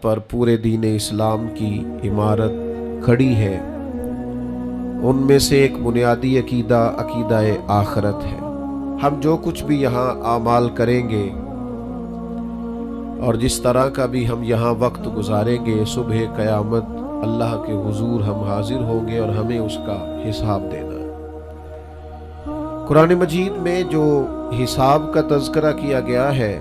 پر پورے دین اسلام کی عمارت کھڑی ہے، ان میں سے ایک بنیادی عقیدہ عقیدہ آخرت ہے۔ ہم جو کچھ بھی یہاں اعمال کریں گے اور جس طرح کا بھی ہم یہاں وقت گزاریں گے، صبح قیامت اللہ کے حضور ہم حاضر ہوں گے اور ہمیں اس کا حساب دینا ہے۔ قرآن مجید میں جو حساب کا تذکرہ کیا گیا ہے،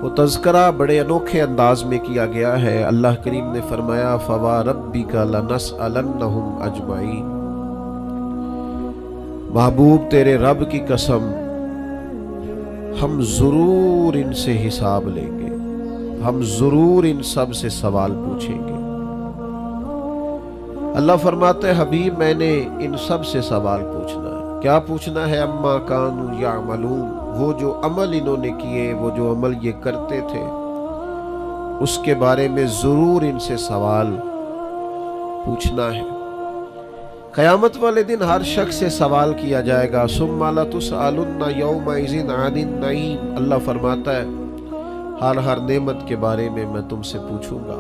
وہ تذکرہ بڑے انوکھے انداز میں کیا گیا ہے۔ اللہ کریم نے فرمایا فَوَرَبِّكَ لَنَسْأَلَنَّهُمْ أَجْمَعِينَ، محبوب تیرے رب کی قسم ہم ضرور ان سے حساب لیں گے، ہم ضرور ان سب سے سوال پوچھیں گے۔ اللہ فرماتے ہیں حبیب میں نے ان سب سے سوال پوچھنا ہے۔ کیا پوچھنا ہے؟ اما کانوا یعملون، وہ جو عمل انہوں نے کیے، وہ جو عمل یہ کرتے تھے، اس کے بارے میں ضرور ان سے سوال پوچھنا ہے۔ قیامت والے دن ہر شخص سے سوال کیا جائے گا۔ ثم لتسألن یومئذ عن النعیم، اللہ فرماتا ہے ہر نعمت کے بارے میں تم سے پوچھوں گا۔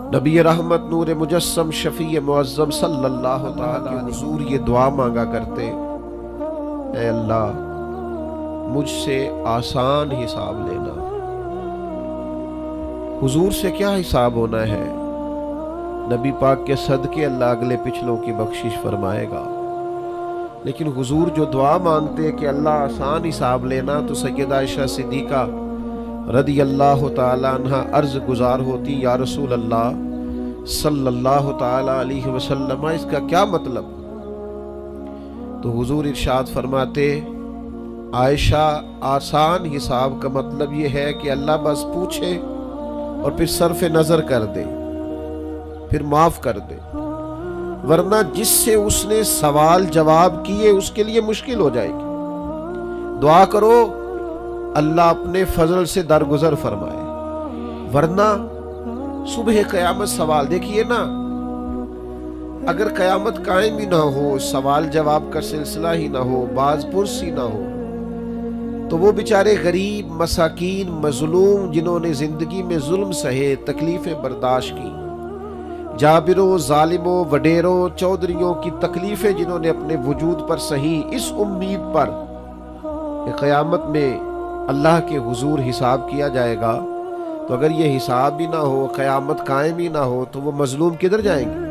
نبی رحمت نور مجسم شفیع معظم صلی اللہ تعالی کے حضور یہ دعا مانگا کرتے، اے اللہ مجھ سے آسان حساب لینا۔ حضور سے کیا حساب ہونا ہے؟ نبی پاک کے صدقے اللہ اگلے پچھلوں کی بخشش فرمائے گا، لیکن حضور جو دعا مانگتے کہ اللہ آسان حساب لینا، تو سیدہ عائشہ صدیقہ رضی اللہ تعالی عنہ عرض گزار ہوتی، یا رسول اللہ صلی اللہ تعالی علیہ وسلم اس کا کیا مطلب؟ تو حضور ارشاد فرماتے عائشہ آسان حساب کا مطلب یہ ہے کہ اللہ بس پوچھے اور پھر صرف نظر کر دے، پھر معاف کر دے، ورنہ جس سے اس نے سوال جواب کیے اس کے لیے مشکل ہو جائے گی۔ دعا کرو اللہ اپنے فضل سے درگزر فرمائے، ورنہ صبح قیامت سوال دیکھیے نا، اگر قیامت قائم ہی نہ ہو، سوال جواب کا سلسلہ ہی نہ ہو، باز پرس ہی نہ ہو، تو وہ بیچارے غریب مساکین مظلوم جنہوں نے زندگی میں ظلم سہے، تکلیفیں برداشت کی، جابروں ظالموں وڈیروں چودھریوں کی تکلیفیں جنہوں نے اپنے وجود پر سہی، اس امید پر کہ قیامت میں اللہ کے حضور حساب کیا جائے گا، تو اگر یہ حساب بھی نہ ہو، قیامت قائم ہی نہ ہو، تو وہ مظلوم کدھر جائیں گے؟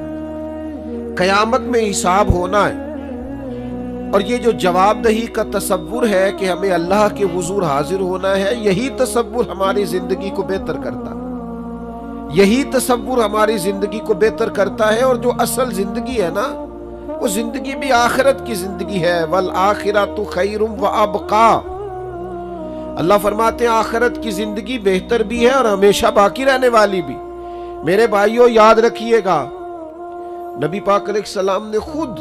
قیامت میں حساب ہونا ہے، اور یہ جو جواب دہی کا تصور ہے کہ ہمیں اللہ کے حضور حاضر ہونا ہے، یہی تصور ہماری زندگی کو بہتر کرتا ہے، یہی تصور ہماری زندگی کو بہتر کرتا ہے۔ اور جو اصل زندگی ہے نا، وہ زندگی بھی آخرت کی زندگی ہے، وَالْآخِرَةُ خَيْرٌ وَأَبْقَىٰ۔ اللہ فرماتے ہیں آخرت کی زندگی بہتر بھی ہے اور ہمیشہ باقی رہنے والی بھی۔ میرے بھائیوں یاد رکھیے گا، نبی پاک علیہ السلام نے خود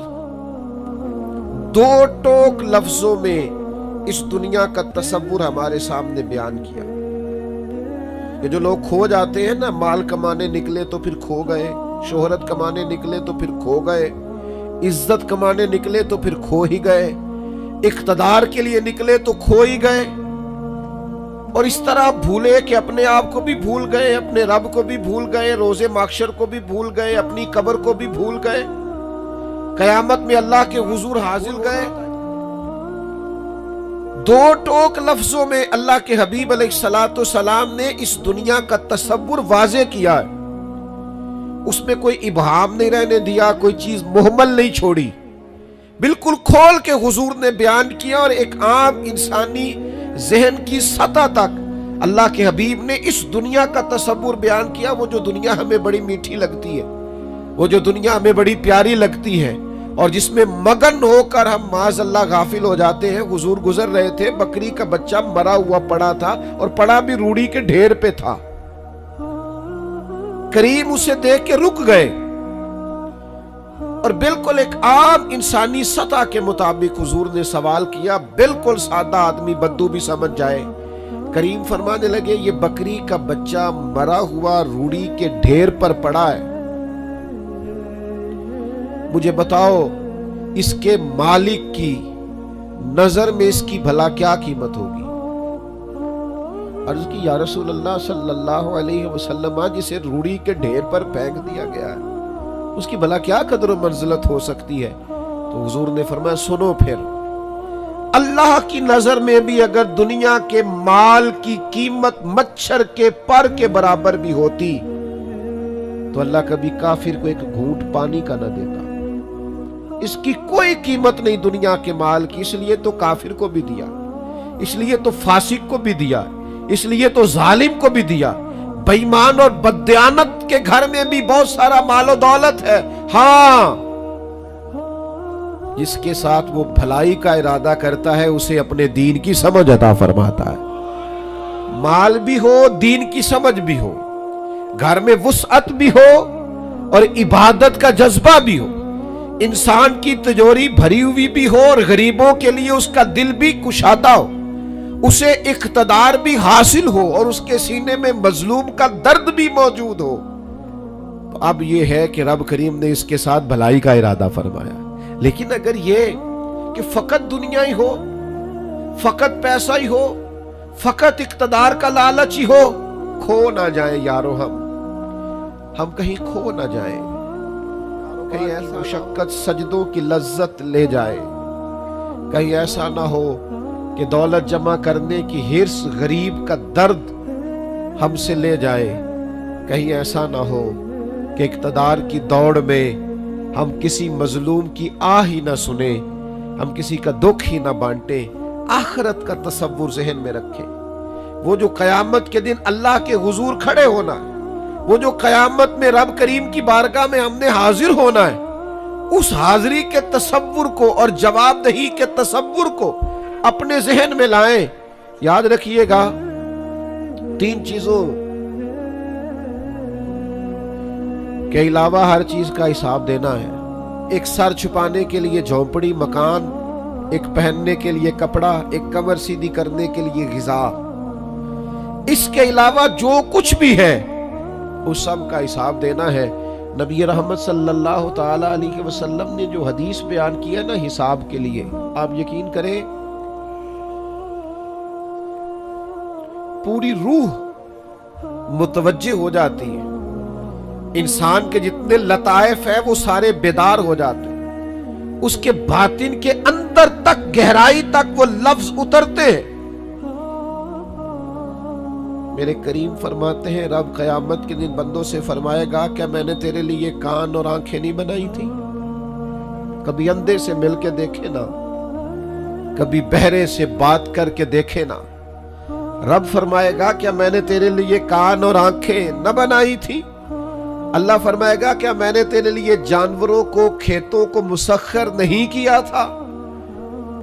دو ٹوک لفظوں میں اس دنیا کا تصور ہمارے سامنے بیان کیا۔ یہ جو لوگ کھو جاتے ہیں نا، مال کمانے نکلے تو پھر کھو گئے، شہرت کمانے نکلے تو پھر کھو گئے، عزت کمانے نکلے تو پھر کھو ہی گئے، اقتدار کے لیے نکلے تو کھو ہی گئے، اور اس طرح بھولے کہ اپنے آپ کو بھی بھول گئے، اپنے رب کو بھی بھول گئے، روز محشر کو بھی بھول گئے، اپنی قبر کو بھی بھول گئے، قیامت میں اللہ کے حضور حاضر گئے۔ دو ٹوک لفظوں میں اللہ کے حبیب علیہ السلام نے اس دنیا کا تصور واضح کیا ہے، اس میں کوئی ابہام نہیں رہنے دیا، کوئی چیز مہمل نہیں چھوڑی، بالکل کھول کے حضور نے بیان کیا، اور ایک عام انسانی ذہن کی سطح تک اللہ کے حبیب نے اس دنیا کا تصور بیان کیا۔ وہ جو دنیا ہمیں بڑی میٹھی لگتی ہے، وہ جو دنیا ہمیں بڑی پیاری لگتی ہے، اور جس میں مگن ہو کر ہم معاذ اللہ غافل ہو جاتے ہیں۔ حضور گزر رہے تھے، بکری کا بچہ مرا ہوا پڑا تھا، اور پڑا بھی روڑی کے ڈھیر پہ تھا، کریم اسے دیکھ کے رک گئے، اور بالکل ایک عام انسانی سطح کے مطابق حضور نے سوال کیا، بالکل سادہ آدمی بدو بھی سمجھ جائے۔ کریم فرمانے لگے یہ بکری کا بچہ مرا ہوا روڑی کے ڈھیر پر پڑا ہے، مجھے بتاؤ اس کے مالک کی نظر میں اس کی بھلا کیا قیمت ہوگی؟ عرض کی یا رسول اللہ صلی اللہ علیہ وسلم، جسے روڑی کے ڈھیر پر پھینک دیا گیا ہے اس کی بھلا کیا قدر و منزلت ہو سکتی ہے؟ تو حضور نے فرمایا سنو پھر، اللہ کی نظر میں بھی اگر دنیا کے مال کی قیمت مچھر کے پر کے برابر بھی ہوتی تو اللہ کبھی کافر کو ایک گھونٹ پانی کا نہ دیتا۔ اس کی کوئی قیمت نہیں دنیا کے مال کی، اس لیے تو کافر کو بھی دیا، اس لیے تو فاسق کو بھی دیا، اس لیے تو ظالم کو بھی دیا۔ بے ایمان اور بددیانت کے گھر میں بھی بہت سارا مال و دولت ہے، ہاں جس کے ساتھ وہ بھلائی کا ارادہ کرتا ہے اسے اپنے دین کی سمجھ عطا فرماتا ہے۔ مال بھی ہو، دین کی سمجھ بھی ہو، گھر میں وسعت بھی ہو اور عبادت کا جذبہ بھی ہو، انسان کی تجوری بھری ہوئی بھی ہو اور غریبوں کے لیے اس کا دل بھی کشادہ ہو، اسے اقتدار بھی حاصل ہو اور اس کے سینے میں مظلوم کا درد بھی موجود ہو۔ اب یہ ہے کہ رب کریم نے اس کے ساتھ بھلائی کا ارادہ فرمایا۔ لیکن اگر یہ کہ فقط دنیا ہی ہو، فقط پیسہ ہی ہو، فقط اقتدار کا لالچ ہی ہو، کھو نہ جائیں یارو، ہم کہیں کھو نہ جائیں، کہیں ایسا مشقت سجدوں کی لذت لے جائے، کہیں ایسا نہ ہو کہ دولت جمع کرنے کی حرص غریب کا درد ہم سے لے جائے، کہیں ایسا نہ ہو کہ اقتدار کی دوڑ میں ہم کسی مظلوم کی آہ ہی نہ سنیں، ہم کسی کا دکھ ہی نہ بانٹیں۔ آخرت کا تصور ذہن میں رکھیں، وہ جو قیامت کے دن اللہ کے حضور کھڑے ہونا ہے، وہ جو قیامت میں رب کریم کی بارگاہ میں ہم نے حاضر ہونا ہے، اس حاضری کے تصور کو اور جواب دہی کے تصور کو اپنے ذہن میں لائیں۔ یاد رکھیے گا 3 چیزوں کے علاوہ ہر چیز کا حساب دینا ہے۔ ایک سر چھپانے کے لیے جھونپڑی مکان، ایک پہننے کے لیے کپڑا، ایک کمر سیدھی کرنے کے لیے غذا، اس کے علاوہ جو کچھ بھی ہے اس سب کا حساب دینا ہے۔ نبی رحمت صلی اللہ تعالی علیہ وسلم نے جو حدیث بیان کیا نا حساب کے لیے، آپ یقین کریں پوری روح متوجہ ہو جاتی ہے، انسان کے جتنے لطائف ہیں وہ سارے بیدار ہو جاتے ہیں، اس کے باطن کے اندر تک گہرائی تک وہ لفظ اترتے ہیں۔ میرے کریم فرماتے ہیں رب قیامت کے دن بندوں سے فرمائے گا کیا میں نے تیرے لیے کان اور آنکھیں نہیں بنائی تھی؟ کبھی اندھے سے مل کے دیکھے نا، کبھی بہرے سے بات کر کے دیکھے نا۔ رب فرمائے گا کیا میں نے تیرے لیے کان اور آنکھیں نہ بنائی تھی؟ اللہ فرمائے گا کیا میں نے تیرے لیے جانوروں کو کھیتوں کو مسخر نہیں کیا تھا؟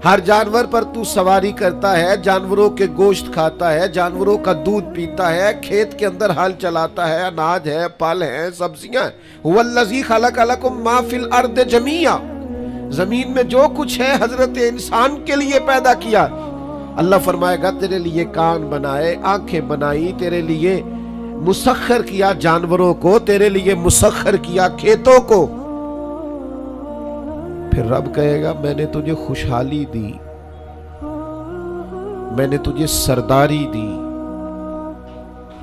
ہر جانور پر تو سواری کرتا ہے، جانوروں کے گوشت کھاتا ہے، جانوروں کا دودھ پیتا ہے، کھیت کے اندر ہل چلاتا ہے، اناج ہے، پھل ہیں، سبزیاں ہیں۔ هو الذی خلق لکم ما فی الارض جمیعا، زمین میں جو کچھ ہے حضرت انسان کے لیے پیدا کیا۔ اللہ فرمائے گا تیرے لیے کان بنائے، آنکھیں بنائی، تیرے لیے مسخر کیا جانوروں کو، تیرے لیے مسخر کیا کھیتوں کو۔ پھر رب کہے گا میں نے تجھے خوشحالی دی، میں نے تجھے سرداری دی۔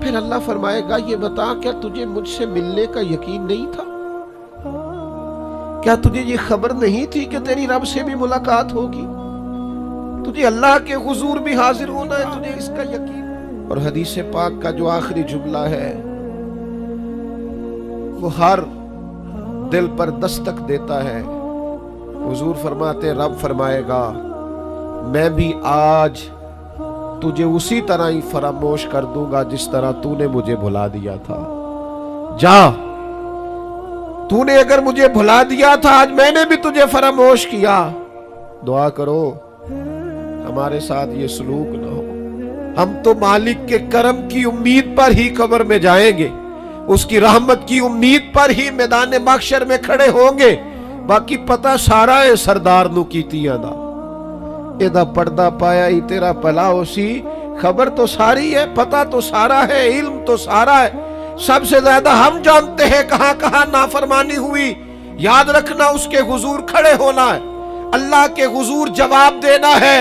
پھر اللہ فرمائے گا یہ بتا کیا تجھے مجھ سے ملنے کا یقین نہیں تھا؟ کیا تجھے یہ خبر نہیں تھی کہ تیری رب سے بھی ملاقات ہوگی، تجھے اللہ کے حضور بھی حاضر ہونا ہے، تجھے اس کا یقین؟ اور حدیث پاک کا جو آخری جملہ ہے وہ ہر دل پر دستک دیتا ہے۔ حضور فرماتے رب فرمائے گا میں بھی آج تجھے اسی طرح ہی فراموش کر دوں گا جس طرح تو نے مجھے بھلا دیا تھا۔ جا، تو نے اگر مجھے بھلا دیا تھا آج میں نے بھی تجھے فراموش کیا۔ دعا کرو ہمارے ساتھ یہ سلوک نہ ہو، ہم تو مالک کے کرم کی امید پر ہی قبر میں جائیں گے، اس کی رحمت کی امید پر ہی میدان محشر میں کھڑے ہوں گے۔ باقی پتہ سارا ہے سردار نو کیتیاں دا، ایدہ پردہ پایا ہی تیرا پلا ہو سی۔ خبر تو ساری ہے، پتہ تو سارا ہے، علم تو سارا ہے، سب سے زیادہ ہم جانتے ہیں کہاں کہاں نافرمانی ہوئی۔ یاد رکھنا اس کے حضور کھڑے ہونا ہے، اللہ کے حضور جواب دینا ہے۔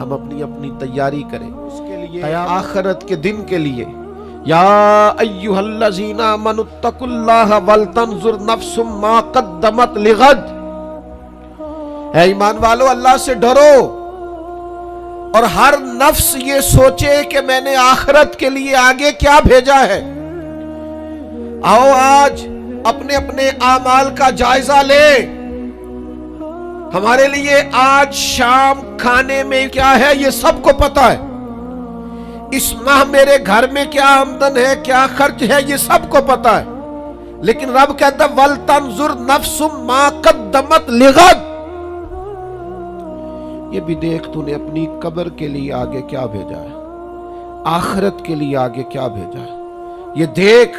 ہم اپنی اپنی تیاری کریں اس کے لیے، آخرت کے دن کے لیے۔ یا ایھا الذین آمنوا اتقوا اللہ ولتنظر نفس ما قدمت لغد، اے ایمان والو اللہ سے ڈرو اور ہر نفس یہ سوچے کہ میں نے آخرت کے لیے آگے کیا بھیجا ہے۔ آؤ آج اپنے اپنے اعمال کا جائزہ لے۔ ہمارے لیے آج شام کھانے میں کیا ہے یہ سب کو پتا ہے، اس ماہ میرے گھر میں کیا آمدن ہے، کیا خرچ ہے، یہ سب کو پتا ہے، لیکن رب کہتا ہے وَلْتَنْظُرْ نَفْسٌ مَا قَدَّمَتْ لِغَدٍ، یہ بھی دیکھ تو نے اپنی قبر کے لیے آگے کیا بھیجا ہے، آخرت کے لیے آگے کیا بھیجا ہے، یہ دیکھ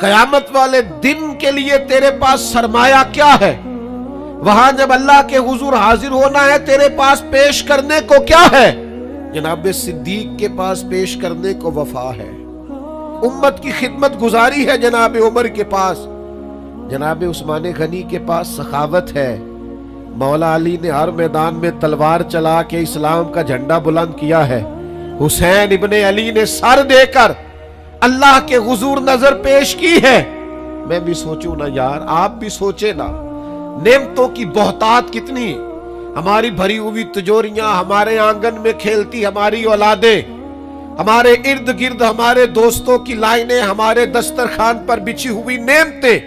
قیامت والے دن کے لیے تیرے پاس سرمایہ کیا ہے، وہاں جب اللہ کے حضور حاضر ہونا ہے تیرے پاس پیش کرنے کو کیا ہے۔ جناب صدیق کے پاس پیش کرنے کو وفا ہے، امت کی خدمت گزاری ہے جناب عمر کے پاس، جناب عثمان غنی کے پاس سخاوت ہے، مولا علی نے ہر میدان میں تلوار چلا کے اسلام کا جھنڈا بلند کیا ہے، حسین ابن علی نے سر دے کر اللہ کے حضور نظر پیش کی ہے۔ میں بھی سوچوں نا یار، آپ بھی سوچے نا، نعمتوں کی بہتات کتنی، ہماری بھری ہوئی تجوریاں، ہمارے آنگن میں کھیلتی ہماری اولادیں، ہمارے ارد گرد ہمارے دوستوں کی لائنیں، ہمارے دسترخوان پر بچھی ہوئی نعمتیں،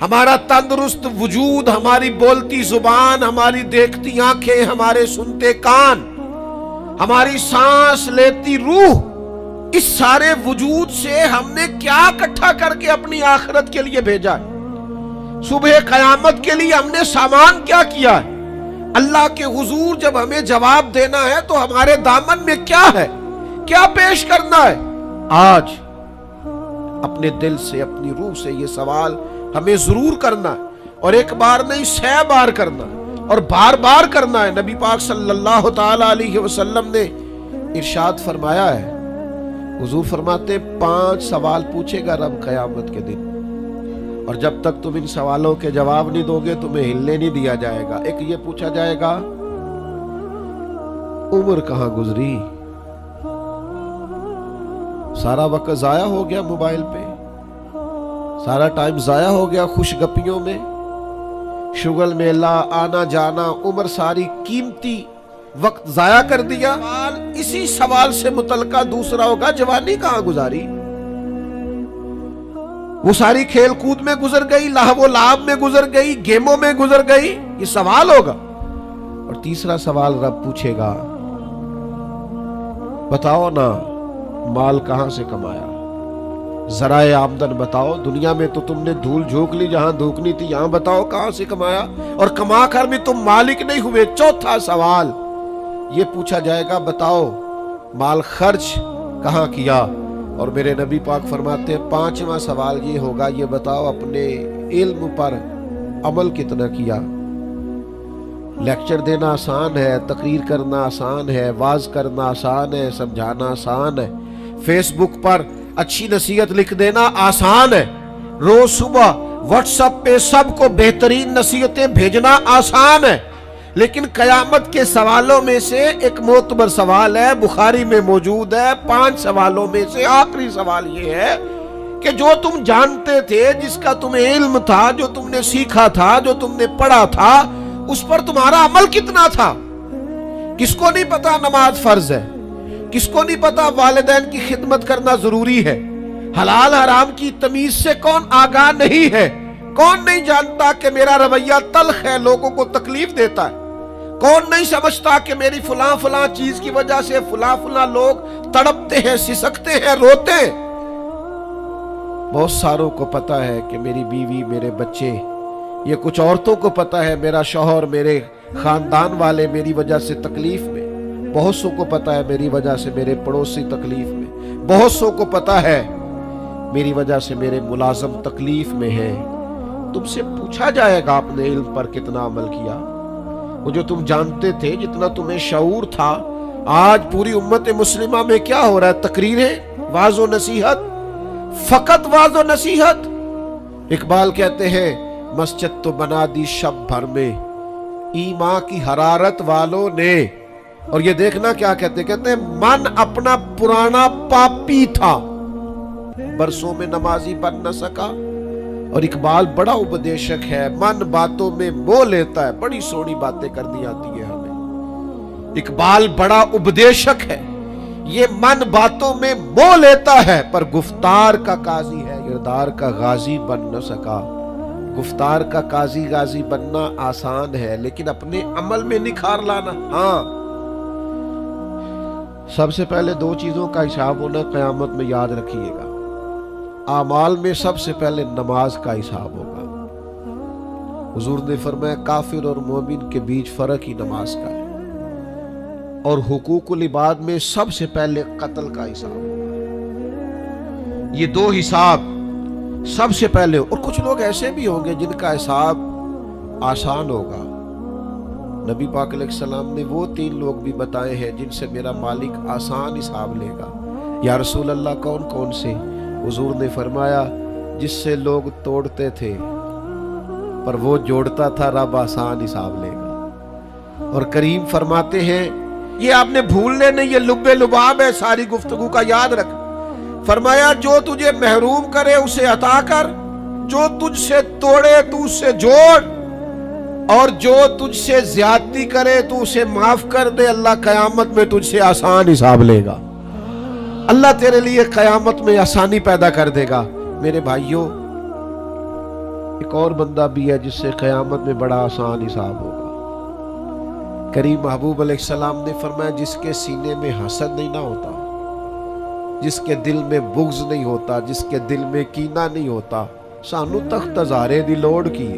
ہمارا تندرست وجود، ہماری بولتی زبان، ہماری دیکھتی آنکھیں، ہمارے سنتے کان، ہماری سانس لیتی روح، اس سارے وجود سے ہم نے کیا اکٹھا کر کے اپنی آخرت کے لیے بھیجا ہے، صبح قیامت کے لیے ہم نے سامان کیا کیا ہے، اللہ کے حضور جب ہمیں جواب دینا ہے تو ہمارے دامن میں کیا ہے، کیا پیش کرنا ہے۔ آج اپنے دل سے، اپنی روح سے یہ سوال ہمیں ضرور کرنا ہے، اور ایک بار نہیں 6 بار کرنا ہے، اور بار بار کرنا ہے۔ نبی پاک صلی اللہ تعالی علیہ وسلم نے ارشاد فرمایا ہے، حضور فرماتے 5 سوال پوچھے گا رب قیامت کے دن، اور جب تک تم ان سوالوں کے جواب نہیں دو گے تمہیں ہلنے نہیں دیا جائے گا۔ ایک یہ پوچھا جائے گا عمر کہاں گزری، سارا وقت ضائع ہو گیا موبائل پہ، سارا ٹائم ضائع ہو گیا خوش گپیوں میں، شغل میلہ، آنا جانا، عمر ساری قیمتی وقت ضائع کر دیا۔ اسی سوال سے متعلقہ دوسرا ہوگا جوانی کہاں گزاری، وہ ساری کھیل کود میں گزر گئی، لہو و لعب میں گزر گئی، گیموں میں گزر گئی، یہ سوال ہوگا۔ اور تیسرا سوال رب پوچھے گا، بتاؤ نا مال کہاں سے کمایا، ذرائع آمدن بتاؤ، دنیا میں تو تم نے دھول جھونک لی جہاں دھونکنی تھی، یہاں بتاؤ کہاں سے کمایا، اور کما کر بھی تم مالک نہیں ہوئے۔ چوتھا سوال یہ پوچھا جائے گا، بتاؤ مال خرچ کہاں کیا، اور میرے نبی پاک فرماتے ہیں 5واں سوال یہ ہوگا، یہ بتاؤ اپنے علم پر عمل کتنا کیا۔ لیکچر دینا آسان ہے، تقریر کرنا آسان ہے، واعظ کرنا آسان ہے، سمجھانا آسان ہے، فیس بک پر اچھی نصیحت لکھ دینا آسان ہے، روز صبح واٹس ایپ پہ سب کو بہترین نصیحتیں بھیجنا آسان ہے، لیکن قیامت کے سوالوں میں سے ایک معتبر سوال ہے، بخاری میں موجود ہے، 5 سوالوں میں سے آخری سوال یہ ہے کہ جو تم جانتے تھے، جس کا تمہیں علم تھا، جو تم نے سیکھا تھا، جو تم نے پڑھا تھا، اس پر تمہارا عمل کتنا تھا۔ کس کو نہیں پتا نماز فرض ہے، کس کو نہیں پتا والدین کی خدمت کرنا ضروری ہے، حلال حرام کی تمیز سے کون آگاہ نہیں ہے، کون نہیں جانتا کہ میرا رویہ تلخ ہے، لوگوں کو تکلیف دیتا ہے، کون نہیں سمجھتا کہ میری فلاں فلاں چیز کی وجہ سے فلاں فلاں لوگ تڑپتے ہیں، سسکتے ہیں، روتے ہیں۔ بہت ساروں کو پتا ہے کہ میری بیوی، میرے بچے، یہ کچھ عورتوں کو پتا ہے میرا شوہر، میرے خاندان والے میری وجہ سے تکلیف میں، بہت سو کو پتا ہے میری وجہ سے میرے پڑوسی تکلیف میں، بہت سو کو پتا ہے میری وجہ سے میرے ملازم تکلیف میں ہیں۔ تم سے پوچھا جائے گا اپنے علم پر کتنا عمل کیا، وہ جو تم جانتے تھے، جتنا تمہیں شعور تھا۔ آج پوری امت مسلمہ میں کیا ہو رہا ہے، تقریریں، واعظ و نصیحت، فقط واعظ و نصیحت۔ اقبال کہتے ہیں مسجد تو بنا دی شب بھر میں، ایمان کی حرارت والوں نے اور یہ دیکھنا کیا کہتے ہیں من اپنا پرانا پاپی تھا، برسوں میں نمازی بن نہ سکا۔ اور اقبال بڑا اپدیشک ہے، من باتوں میں مو لیتا ہے، بڑی سونی باتیں کرنی آتی ہے ہمیں۔ اقبال بڑا اپدیشک ہے، یہ من باتوں میں مو لیتا ہے پر گفتار کا قاضی ہے، کردار کا غازی بن نہ سکا۔ گفتار کا قاضی غازی بننا آسان ہے، لیکن اپنے عمل میں نکھار لانا، ہاں۔ سب سے پہلے دو چیزوں کا حساب ہونا قیامت میں، یاد رکھیے گا۔ اعمال میں سب سے پہلے نماز کا حساب ہوگا۔ حضور نے فرمایا کافر اور مومن کے بیچ فرق ہی نماز کا ہے۔ اور حقوق العباد میں سب سے پہلے قتل کا حساب ہوگا۔ یہ دو حساب سب سے پہلے، اور کچھ لوگ ایسے بھی ہوں گے جن کا حساب آسان ہوگا۔ نبی پاک علیہ السلام نے وہ 3 لوگ بھی بتائے ہیں جن سے میرا مالک آسان حساب لے گا۔ یا رسول اللہ کون کون سے؟ حضور نے فرمایا جس سے لوگ توڑتے تھے پر وہ جوڑتا تھا، رب آسان حساب لے گا۔ اور کریم فرماتے ہیں، یہ آپ نے بھولنے نہیں، یہ لب لباب ہے ساری گفتگو کا، یاد رکھ۔ فرمایا جو تجھے محروم کرے اسے عطا کر، جو تجھ سے توڑے تو اس سے جوڑ، اور جو تجھ سے زیادتی کرے تو اسے معاف کر دے۔ اللہ قیامت میں تجھ سے آسان حساب لے گا، اللہ تیرے لیے قیامت میں آسانی پیدا کر دے گا۔ میرے بھائیوں، ایک اور بندہ بھی ہے جس سے قیامت میں بڑا آسان حساب ہوگا۔ کریم محبوب علیہ السلام نے فرمایا جس کے سینے میں حسد نہیں نہ ہوتا، جس کے دل میں بغض نہیں ہوتا، جس کے دل میں کینہ نہیں ہوتا، سانو تخت ہزارے دی لوڑ کی،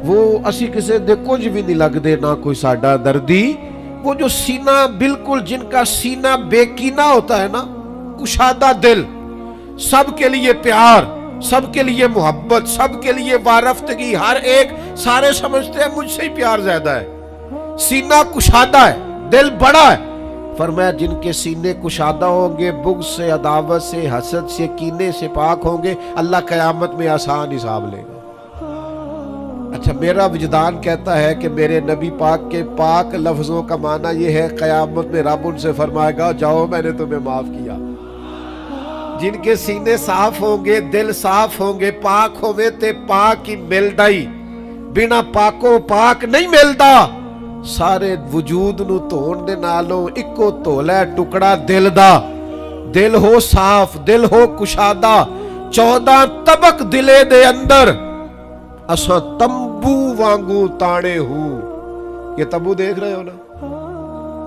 وہ اسی کسے دے کچھ بھی نہیں لگ دے، نہ کوئی ساڈا دردی۔ وہ جو سینہ بالکل، جن کا سینہ بے کینہ ہوتا ہے نا، کشادہ دل، سب کے لیے پیار، سب کے لیے محبت، سب کے لیے وارفتگی، ہر ایک، سارے سمجھتے ہیں مجھ سے ہی پیار زیادہ ہے، سینہ کشادہ ہے، دل بڑا ہے۔ فرمایا جن کے سینے کشادہ ہوں گے، بغض سے، عداوت سے، حسد سے، کینے سے پاک ہوں گے، اللہ قیامت میں آسان حساب لے گا۔ اچھا، میرا وجدان کہتا ہے کہ میرے نبی پاک کے پاک لفظوں کا معنی یہ ہے قیامت میں رب ان سے فرمائے گا جاؤ میں نے تمہیں معاف کیا۔ جن کے سینے صاف ہوں گے، دل صاف ہوں گے، پاک ہوئے تے پاک ہی مل ڈائی، بنا پاکوں پاک نہیں ملدا۔ سارے وجود نو دھون دے نالوں اکو دھولا ٹکڑا دل دا، دل ہو صاف، دل ہو کشادہ، 14 طبق دلے دے اندر اساں تمبو وانگو تانے ہوں۔ یہ تمبو دیکھ رہے ہو نا،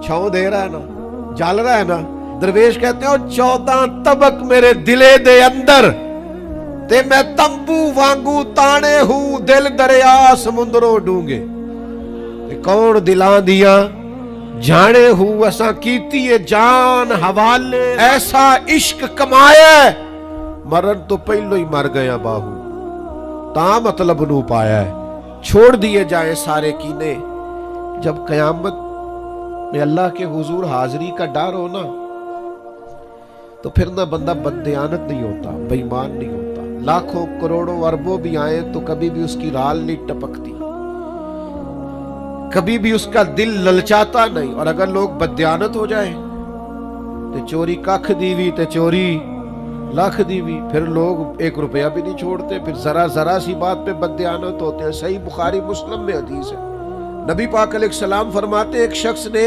چھاؤں دے رہا ہے نا، جال رہا ہے نا، درویش کہتے ہو 14 طبق میرے دلے دے اندر تے میں تمبو وانگو تانے ہوں، دل دریا سمندروں ڈونگے۔ کون دلان دیا جانے ہوں، اساں کیتی ہے جان حوالے، ایسا عشق کمایا ہے مرن تو پہلو ہی مر گیا باہو، تا مطلب نو پایا ہے، چھوڑ دیے جائیں سارے کینے۔ جب قیامت میں اللہ کے حضور حاضری کا ڈر ہو نا، تو پھر نہ بندہ بددیانت نہیں ہوتا، بے ایمان نہیں ہوتا، لاکھوں کروڑوں اربوں بھی آئیں تو کبھی بھی اس کی رال نہیں ٹپکتی، کبھی بھی اس کا دل للچاتا نہیں۔ اور اگر لوگ بددیانت ہو جائیں تو چوری ککھ دیوی تے چوری لاکھ دیوی، پھر لوگ 1 روپیہ بھی نہیں چھوڑتے، پھر ذرا سی بات پہ بددیانت ہوتے ہیں۔ صحیح بخاری مسلم میں حدیث ہے، نبی پاک علیہ السلام فرماتے ایک شخص نے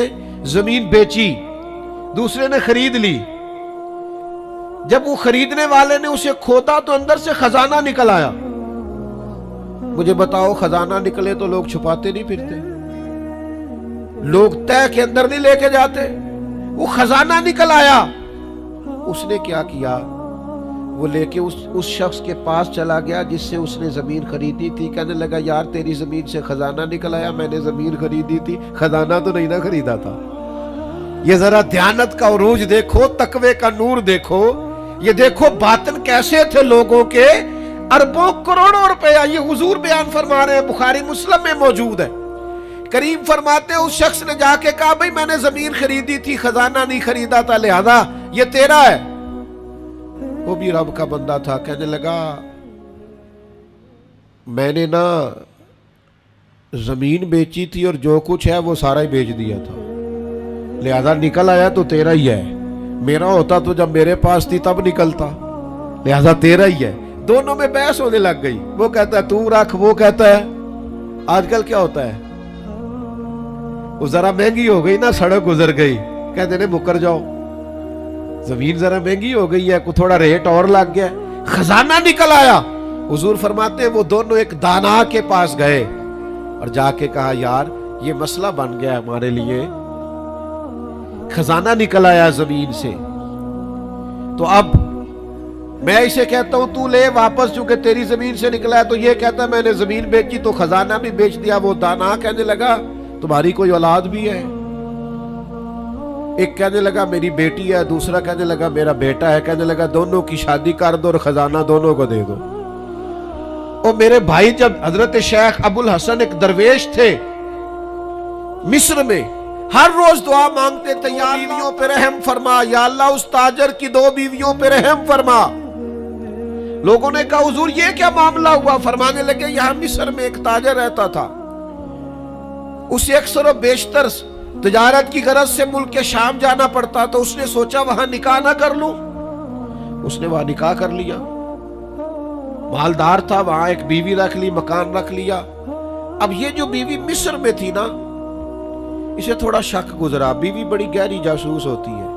زمین بیچی، دوسرے نے خرید لی، جب وہ خریدنے والے نے اسے کھودا تو اندر سے خزانہ نکل آیا۔ مجھے بتاؤ خزانہ نکلے تو لوگ چھپاتے نہیں پھرتے، لوگ تہ کے اندر نہیں لے کے جاتے، وہ خزانہ نکل آیا۔ اس نے کیا کیا، وہ لے کے اس شخص کے پاس چلا گیا جس سے اس نے زمین خریدی تھی، کہنے لگا یار تیری زمین سے خزانہ نکل آیا، میں نے زمین خریدی تھی، خزانہ تو نہیں نہ خریدا تھا۔ یہ ذرا دیانت کا عروج دیکھو، تقوی کا نور دیکھو، یہ دیکھو باطن کیسے تھے لوگوں کے، اربوں کروڑوں روپیہ، یہ حضور بیان فرما رہے ہیں، بخاری مسلم میں موجود ہے۔ کریم فرماتے اس شخص نے جا کے کہا بھئی میں نے زمین خریدی تھی، خزانہ نہیں خریدا تھا، لہذا یہ تیرا ہے۔ وہ بھی رب کا بندہ تھا، کہنے لگا میں نے نا زمین بیچی تھی اور جو کچھ ہے وہ سارا ہی بیچ دیا تھا، لہذا نکل آیا تو تیرا ہی ہے، میرا ہوتا تو جب میرے پاس تھی تب نکلتا، لہذا تیرا ہی ہے۔ دونوں میں بحث ہونے لگ گئی، وہ کہتا ہے تو رکھ، وہ کہتا ہے آج کل کیا ہوتا ہے، وہ ذرا مہنگی ہو گئی نا، سڑک گزر گئی، کہتے ہیں مکر جاؤ، زمین ذرا مہنگی ہو گئی ہے، کوئی تھوڑا ریٹ اور لگ گیا، خزانہ نکل آیا۔ حضور فرماتے ہیں وہ دونوں ایک دانا کے پاس گئے اور جا کے کہا یار یہ مسئلہ بن گیا ہمارے لیے، خزانہ نکل آیا زمین سے، تو اب میں اسے کہتا ہوں تو لے واپس، چونکہ تیری زمین سے نکلا ہے، تو یہ کہتا ہے میں نے زمین بیچی تو خزانہ بھی بیچ دیا۔ وہ دانا کہنے لگا تمہاری کوئی اولاد بھی ہے؟ ایک کہنے لگا میری بیٹی ہے، دوسرا کہنے لگا میرا بیٹا ہے، کہنے لگا دونوں کی شادی کر دو اور خزانہ دونوں کو دے دو۔ اور میرے بھائی جب حضرت شیخ ابو الحسن ایک درویش تھے مصر میں، ہر روز دعا مانگتے تھے یا بیویوں پہ رحم فرما، یا اللہ اس تاجر کی 2 بیویوں پہ رحم فرما۔ لوگوں نے کہا حضور یہ کیا معاملہ ہوا؟ فرمانے لگے یہاں مصر میں ایک تاجر رہتا تھا، اسے اکثر و بیشتر تجارت کی غرض سے ملک کے شام جانا پڑتا، تو اس نے سوچا وہاں نکاح نہ کر لوں، اس نے وہاں نکاح کر لیا، مالدار تھا، وہاں ایک بیوی رکھ لی، مکان رکھ لیا۔ اب یہ جو بیوی مصر میں تھی نا، اسے تھوڑا شک گزرا، بیوی بڑی گہری جاسوس ہوتی ہے،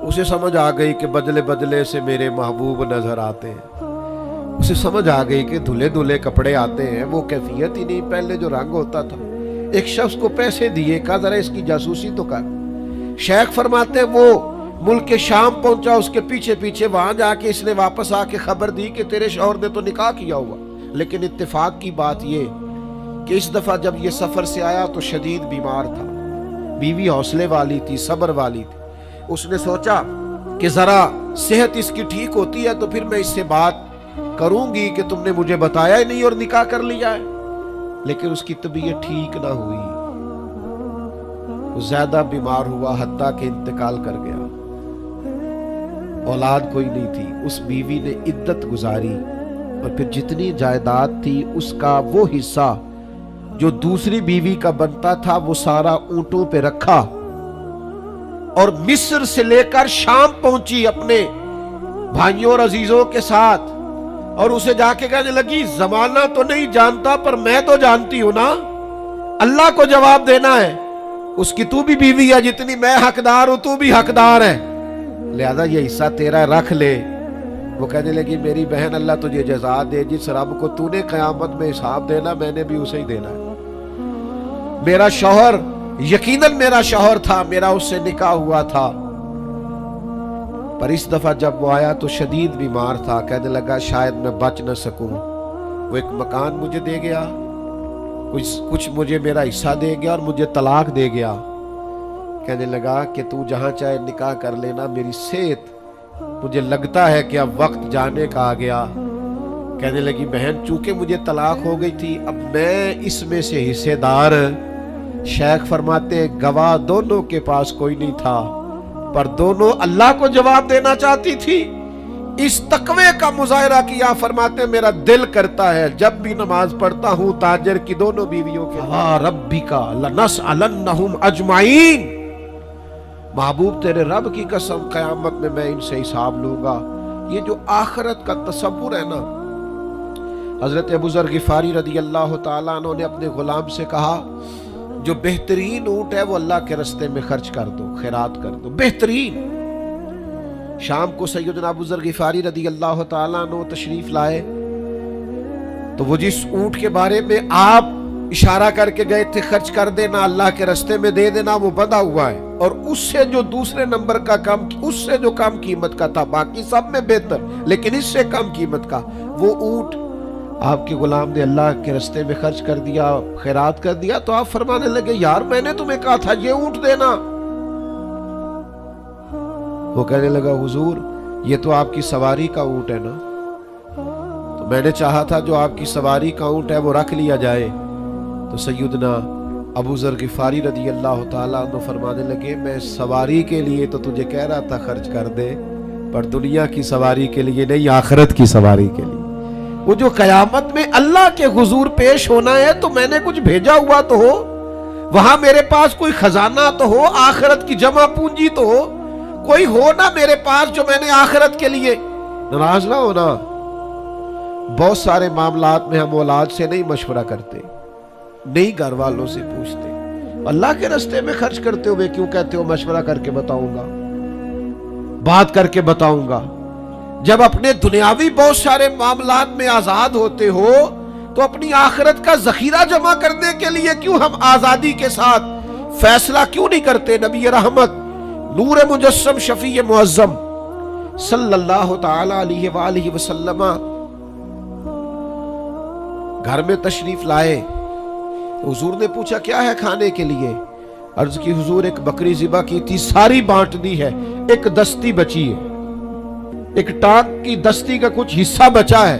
اسے سمجھ آ گئی کہ بدلے بدلے سے میرے محبوب نظر آتے ہیں، اسے سمجھ آ گئی کہ دھلے دھلے کپڑے آتے ہیں، وہ کیفیت ہی نہیں، پہلے جو رنگ ہوتا تھا۔ ایک شخص کو پیسے دیے، کہا ذرا اس کی جاسوسی تو کر۔ شیخ فرماتے ہیں وہ ملک کے شام پہنچا، اس کے پیچھے پیچھے وہاں جا کے اس نے واپس آ کے خبر دی کہ تیرے شوہر نے تو نکاح کیا ہوا، لیکن اتفاق کی بات یہ کہ اس دفعہ جب یہ سفر سے آیا تو شدید بیمار تھا، بیوی حوصلے والی تھی، صبر والی تھی، اس نے سوچا کہ ذرا صحت اس کی ٹھیک ہوتی ہے تو پھر میں اس سے بات کروں گی کہ تم نے مجھے بتایا ہی نہیں اور نکاح کر لیا ہے، لیکن اس کی طبیعت ٹھیک نہ ہوئی، وہ زیادہ بیمار ہوا، حتیٰ کہ انتقال کر گیا، اولاد کوئی نہیں تھی۔ اس بیوی نے عدت گزاری اور پھر جتنی جائیداد تھی اس کا وہ حصہ جو دوسری بیوی کا بنتا تھا وہ سارا اونٹوں پہ رکھا اور مصر سے لے کر شام پہنچی اپنے بھائیوں اور عزیزوں کے ساتھ، اور اسے جا کے کہنے لگی زمانہ تو نہیں جانتا پر میں تو جانتی ہوں نا، اللہ کو جواب دینا ہے، اس کی تو بھی بیوی ہے، جتنی میں حقدار ہوں تو بھی حقدار ہے، لہذا یہ حصہ تیرا رکھ لے۔ وہ کہنے لگی میری بہن اللہ تجھے جزا دے، جس رب کو تو نے قیامت میں حساب دینا میں نے بھی اسے ہی دینا ہے۔ میرا شوہر یقیناً میرا شوہر تھا، میرا اس سے نکاح ہوا تھا، پر اس دفعہ جب وہ آیا تو شدید بیمار تھا، کہنے لگا شاید میں بچ نہ سکوں۔ وہ ایک مکان مجھے دے گیا، کچھ مجھے میرا حصہ دے گیا اور مجھے طلاق دے گیا، کہنے لگا کہ تو جہاں چاہے نکاح کر لینا، میری صحت مجھے لگتا ہے کہ اب وقت جانے کا آ گیا۔ کہنے لگی بہن چونکہ مجھے طلاق ہو گئی تھی اب میں اس میں سے حصے دار، شیخ فرماتے ہیں گواہ دونوں کے پاس کوئی نہیں تھا پر دونوں اللہ کو جواب دینا چاہتی تھی، اس تقوی کا مظاہرہ کیا۔ فرماتے ہیں میرا دل کرتا ہے جب بھی نماز پڑھتا ہوں تاجر کی دونوں بیویوں کے ربک لنسألنہم اجمعین، محبوب تیرے رب کی قسم قیامت میں میں ان سے حساب لوں گا۔ یہ جو آخرت کا تصور ہے نا، حضرت ابو ذر غفاری رضی اللہ تعالیٰ عنہ نے اپنے غلام سے کہا جو بہترین اونٹ ہے وہ اللہ کے رستے میں خرچ کر دو، خیرات کر دو، بہترین۔ شام کو سیدنا ابو ذر غفاری رضی اللہ تعالیٰ عنہ تشریف لائے تو وہ جس اونٹ کے بارے میں آپ اشارہ کر کے گئے تھے خرچ کر دینا، اللہ کے رستے میں دے دینا، وہ بندھا ہوا ہے اور اس سے جو دوسرے نمبر کا کم، اس سے جو کم قیمت کا تھا، باقی سب میں بہتر لیکن اس سے کم قیمت کا، وہ اونٹ آپ کے غلام نے اللہ کے رستے میں خرچ کر دیا، خیرات کر دیا۔ تو آپ فرمانے لگے یار میں نے تمہیں کہا تھا یہ اونٹ دینا۔ وہ کہنے لگا حضور یہ تو آپ کی سواری کا اونٹ ہے نا، تو میں نے چاہا تھا جو آپ کی سواری کا اونٹ ہے وہ رکھ لیا جائے۔ تو سیدنا ابو ذر غفاری رضی اللہ تعالیٰ عنہ فرمانے لگے میں سواری کے لیے تو تجھے کہہ رہا تھا خرچ کر دے، پر دنیا کی سواری کے لیے نہیں، آخرت کی سواری کے لیے۔ وہ جو قیامت میں اللہ کے حضور پیش ہونا ہے تو میں نے کچھ بھیجا ہوا تو ہو، وہاں میرے پاس کوئی خزانہ تو ہو، آخرت کی جمع پونجی تو ہو، کوئی ہو نا میرے پاس جو میں نے آخرت کے لیے۔ ناراض نہ ہونا، بہت سارے معاملات میں ہم اولاد سے نہیں مشورہ کرتے، نہیں گھر والوں سے پوچھتے، اللہ کے راستے میں خرچ کرتے ہوئے کیوں کہتے ہو مشورہ کر کے بتاؤں گا، بات کر کے بتاؤں گا؟ جب اپنے دنیاوی بہت سارے معاملات میں آزاد ہوتے ہو تو اپنی آخرت کا ذخیرہ جمع کرنے کے لیے کیوں ہم آزادی کے ساتھ فیصلہ کیوں نہیں کرتے؟ نبی رحمت، نور مجسم، شفیع معظم صلی اللہ تعالی علیہ وآلہ وسلم گھر میں تشریف لائے، حضور نے پوچھا کیا ہے کھانے کے لیے؟ عرض کی حضور ایک بکری ذبح کی تھی، ساری بانٹ دی ہے، ایک دستی بچی ہے، ایک ٹانگ کی دستی کا کچھ حصہ بچا ہے۔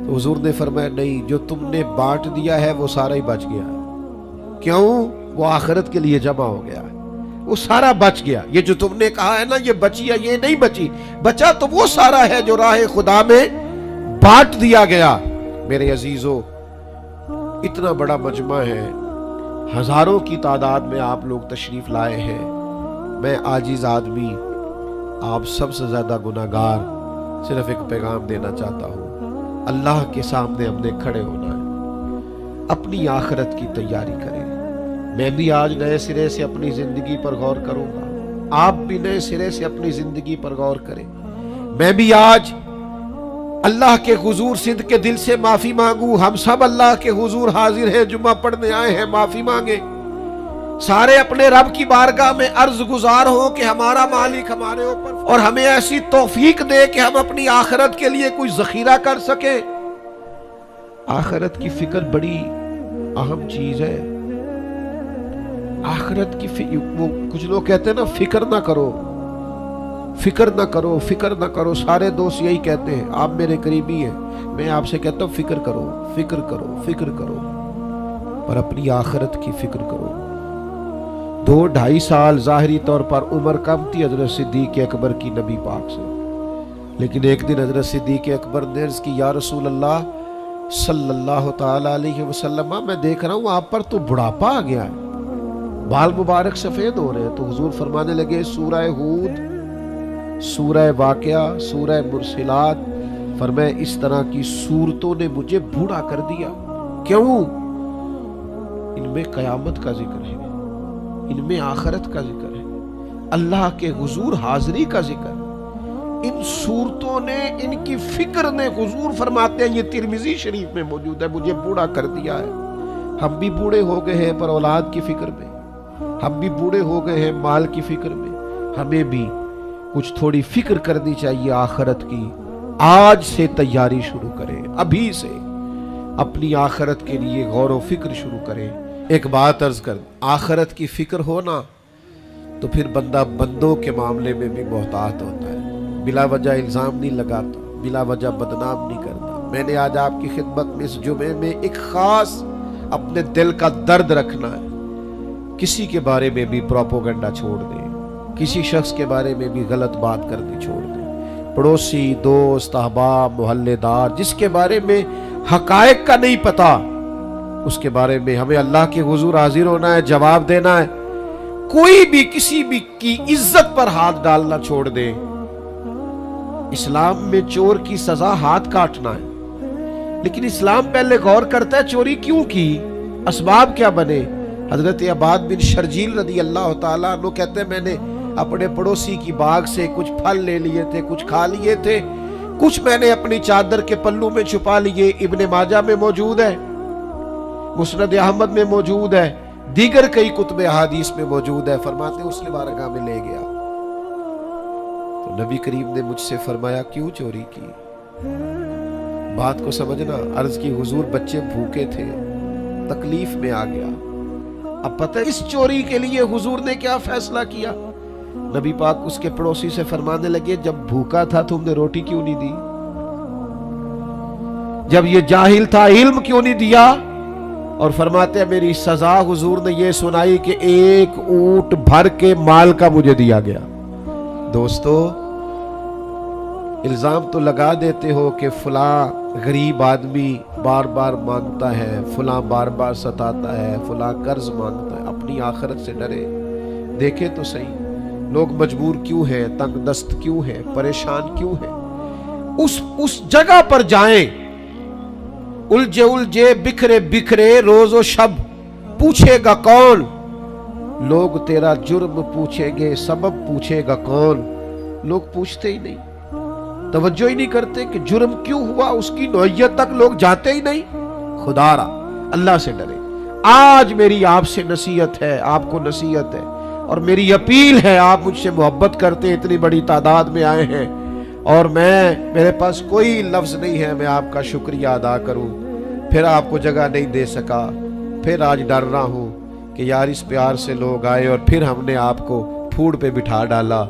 تو حضور نے فرمایا نہیں، جو تم نے بانٹ دیا ہے وہ سارا ہی بچ گیا ہے۔ کیوں؟ وہ آخرت کے لیے جمع ہو گیا ہے، وہ سارا بچ گیا۔ یہ جو تم نے کہا ہے نا یہ بچی ہے، یہ نہیں بچی، بچا تو وہ سارا ہے جو راہ خدا میں بانٹ دیا گیا۔ میرے عزیزو، اتنا بڑا مجمع ہے، ہزاروں کی تعداد میں آپ لوگ تشریف لائے ہیں، میں عاجز آدمی، آپ سب سے زیادہ گناہگار، صرف ایک پیغام دینا چاہتا ہوں، اللہ کے سامنے ہم نے کھڑے ہونا ہے، اپنی آخرت کی تیاری کریں۔ میں بھی آج نئے سرے سے اپنی زندگی پر غور کروں گا، آپ بھی نئے سرے سے اپنی زندگی پر غور کریں۔ میں بھی آج اللہ کے حضور صدق کے دل سے معافی مانگوں، ہم سب اللہ کے حضور حاضر ہیں، جمعہ پڑھنے آئے ہیں، معافی مانگیں، سارے اپنے رب کی بارگاہ میں عرض گزار ہوں کہ ہمارا مالک ہمارے اوپر اور ہمیں ایسی توفیق دے کہ ہم اپنی آخرت کے لیے کوئی ذخیرہ کر سکیں۔ آخرت کی فکر بڑی اہم چیز ہے۔ آخرت کی وہ کچھ لوگ کہتے ہیں نا فکر نہ کرو، فکر نہ کرو، فکر نہ کرو، سارے دوست یہی کہتے ہیں، آپ میرے قریبی ہیں، میں آپ سے کہتا ہوں فکر کرو، فکر کرو، فکر کرو، پر اپنی آخرت کی فکر کرو۔ 2-2.5 سال ظاہری طور پر عمر کم تھی حضرت صدیق اکبر کی نبی پاک سے، لیکن ایک دن حضرت صدیق اکبر نے عرض کی یا رسول اللہ صلی اللہ تعالی علیہ وسلم، میں دیکھ رہا ہوں آپ پر تو بڑھاپا آ گیا ہے، بال مبارک سفید ہو رہے ہیں۔ تو حضور فرمانے لگے سورہ ہود، سورہ واقعہ، سورہ مرسلات، فرمایا اس طرح کی صورتوں نے مجھے بوڑھا کر دیا۔ کیوں؟ ان میں قیامت کا ذکر ہے، ان میں آخرت کا ذکر ہے، اللہ کے حضور حاضری کا ذکر ہے۔ ان صورتوں نے، ان کی فکر نے، حضور فرماتے ہیں یہ ترمذی شریف میں موجود ہے، مجھے بوڑھا کر دیا ہے۔ ہم بھی بوڑھے ہو گئے ہیں پر اولاد کی فکر میں، ہم بھی بوڑھے ہو گئے ہیں مال کی فکر میں، ہمیں بھی کچھ تھوڑی فکر کرنی چاہیے آخرت کی۔ آج سے تیاری شروع کریں، ابھی سے اپنی آخرت کے لیے غور و فکر شروع کریں۔ ایک بات عرض کر، آخرت کی فکر ہونا تو پھر بندہ بندوں کے معاملے میں بھی محتاط ہوتا ہے، بلا وجہ الزام نہیں لگاتا، بلا وجہ بدنام نہیں کرتا۔ میں نے آج آپ کی خدمت میں اس جمعے میں ایک خاص اپنے دل کا درد رکھنا ہے، کسی کے بارے میں بھی پروپیگنڈا چھوڑ دیں، کسی شخص کے بارے میں بھی غلط بات کرنی چھوڑ دیں، پڑوسی، دوست، احباب، محلے دار، جس کے بارے میں حقائق کا نہیں پتا، اس کے بارے میں ہمیں اللہ کے حضور حاضر ہونا ہے، جواب دینا ہے۔ کوئی بھی کسی بھی کی عزت پر ہاتھ ڈالنا چھوڑ دے۔ اسلام میں چور کی سزا ہاتھ کاٹنا ہے، لیکن اسلام پہلے غور کرتا ہے چوری کیوں کی، اسباب کیا بنے۔ حضرت عباد بن شرجیل رضی اللہ تعالیٰ عنہ کہتے ہیں میں نے اپنے پڑوسی کی باغ سے کچھ پھل لے لیے تھے، کچھ کھا لیے تھے، کچھ میں نے اپنی چادر کے پلو میں چھپا لیے۔ ابن ماجہ میں موجود ہے، مسند احمد میں موجود ہے، دیگر کئی کتب احادیث میں موجود ہے۔ فرماتے ہیں اس کی بارگاہ میں لے گیا تو نبی کریم نے مجھ سے فرمایا کیوں چوری کی؟ بات کو سمجھنا۔ عرض کی حضور بچے بھوکے تھے، تکلیف میں آ گیا۔ اب پتہ اس چوری کے لیے حضور نے کیا فیصلہ کیا؟ نبی پاک اس کے پڑوسی سے فرمانے لگے جب بھوکا تھا تم نے روٹی کیوں نہیں دی؟ جب یہ جاہل تھا علم کیوں نہیں دیا؟ اور فرماتے ہیں میری سزا حضور نے یہ سنائی کہ 1 اونٹ بھر کے مال کا مجھے دیا گیا۔ دوستو، الزام تو لگا دیتے ہو کہ فلاں غریب آدمی بار بار مانگتا ہے، فلاں بار بار ستاتا ہے، فلاں قرض مانگتا ہے، اپنی آخرت سے ڈرے۔ دیکھے تو صحیح لوگ مجبور کیوں ہیں، تنگ دست کیوں ہیں، پریشان کیوں ہیں۔ اس جگہ پر جائیں، الجھے الجھے بکھرے بکھرے روز و شب، پوچھے گا کون؟ لوگ تیرا جرم پوچھیں گے، سبب پوچھے گا کون؟ لوگ پوچھتے ہی نہیں، توجہ ہی نہیں کرتے کہ جرم کیوں ہوا، اس کی نوعیت تک لوگ جاتے ہی نہیں۔ خدا را اللہ سے ڈرے۔ آج میری آپ سے نصیحت ہے، آپ کو نصیحت ہے اور میری اپیل ہے، آپ مجھ سے محبت کرتے ہیں، اتنی بڑی تعداد میں آئے ہیں اور میرے پاس کوئی لفظ نہیں ہے میں آپ کا شکریہ ادا کروں، پھر آپ کو جگہ نہیں دے سکا، پھر آج ڈر رہا ہوں کہ یار اس پیار سے لوگ آئے اور پھر ہم نے آپ کو پھوڑ پہ بٹھا ڈالا۔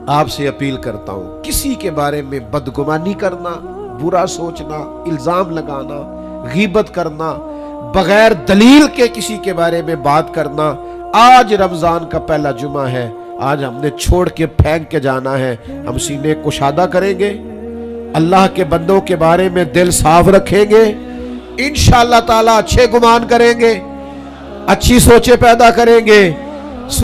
آپ سے اپیل کرتا ہوں، کسی کے بارے میں بدگمانی کرنا، برا سوچنا، الزام لگانا، غیبت کرنا، بغیر دلیل کے کسی کے بارے میں بات کرنا، آج رمضان کا پہلا جمعہ ہے، آج ہم نے چھوڑ کے پھینک کے جانا ہے۔ ہم سینے کشادہ کریں گے، اللہ کے بندوں کے بارے میں دل صاف رکھیں گے، انشاءاللہ تعالی اچھے گمان کریں گے، اچھی سوچیں پیدا کریں گے۔